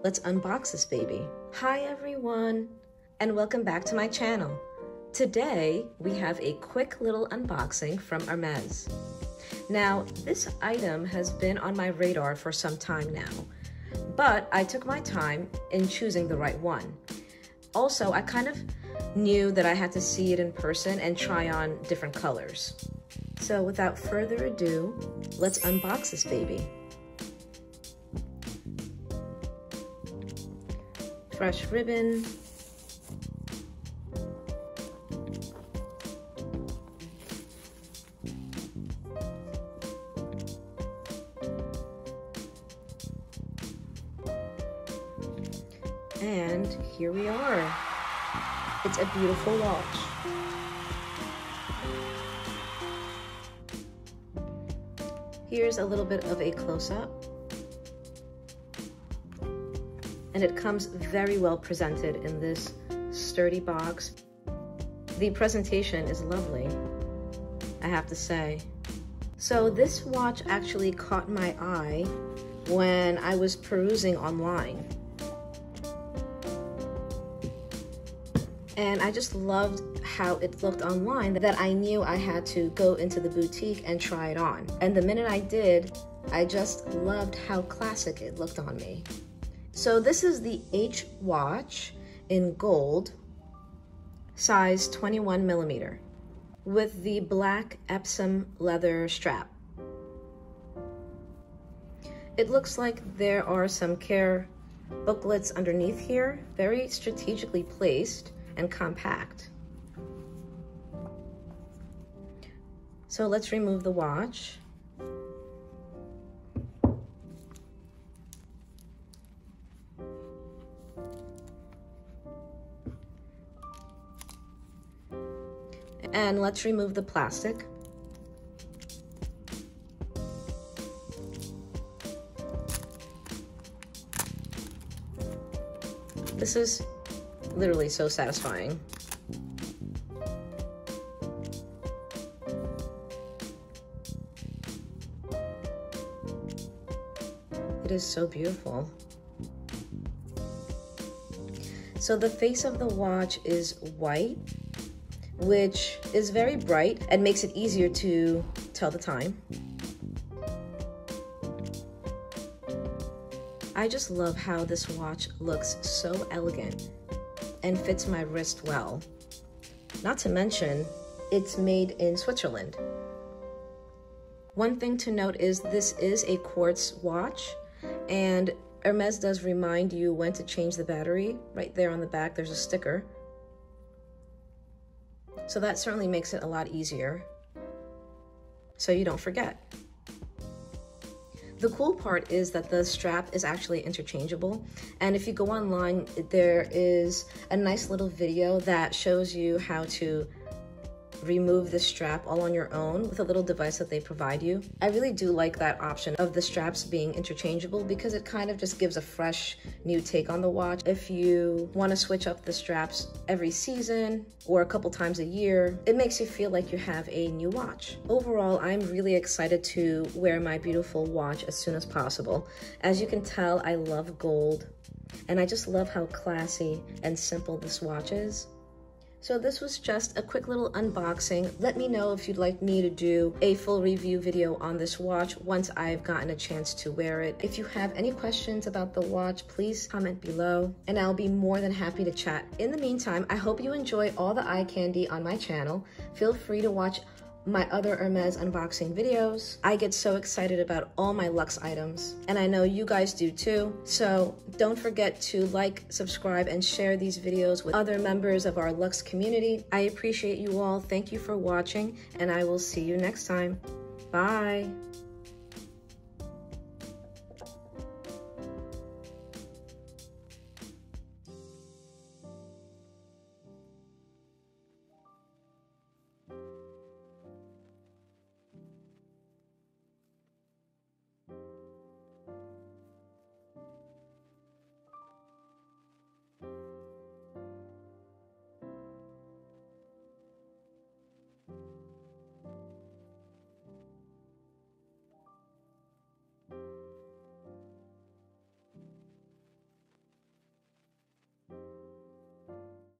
let's unbox this baby. Hi everyone, and welcome back to my channel. Today, we have a quick little unboxing from Hermes. Now, this item has been on my radar for some time now, but I took my time in choosing the right one. Also, I kind of knew that I had to see it in person and try on different colors. So without further ado, let's unbox this baby. Fresh ribbon. And here we are. It's a beautiful watch. Here's a little bit of a close-up. And it comes very well presented in this sturdy box. The presentation is lovely, I have to say. So this watch actually caught my eye when I was perusing online. And I just loved how it looked online that I knew I had to go into the boutique and try it on. And the minute I did, I just loved how classic it looked on me. So this is the H watch in gold, size 21 millimeter, with the black Epsom leather strap. It looks like there are some care booklets underneath here, very strategically placed and compact. So let's remove the watch. And let's remove the plastic. This is literally so satisfying. It is so beautiful. So the face of the watch is white, which is very bright and makes it easier to tell the time. I just love how this watch looks so elegant and fits my wrist well. Not to mention, it's made in Switzerland. One thing to note is this is a quartz watch, and Hermes does remind you when to change the battery. Right there on the back, there's a sticker. So that certainly makes it a lot easier, so you don't forget. The cool part is that the strap is actually interchangeable, and if you go online, there is a nice little video that shows you how to remove the strap all on your own with a little device that they provide you. I really do like that option of the straps being interchangeable because it kind of just gives a fresh new take on the watch. If you want to switch up the straps every season or a couple times a year, it makes you feel like you have a new watch. Overall, I'm really excited to wear my beautiful watch as soon as possible. As you can tell, I love gold, and I just love how classy and simple this watch is. So this was just a quick little unboxing. Let me know if you'd like me to do a full review video on this watch once I've gotten a chance to wear it. If you have any questions about the watch, please comment below and I'll be more than happy to chat. In the meantime, I hope you enjoy all the eye candy on my channel. Feel free to watch my other Hermes unboxing videos. I get so excited about all my luxe items, and I know you guys do too. So don't forget to like, subscribe, and share these videos with other members of our luxe community. I appreciate you all. Thank you for watching, and I will see you next time. Bye.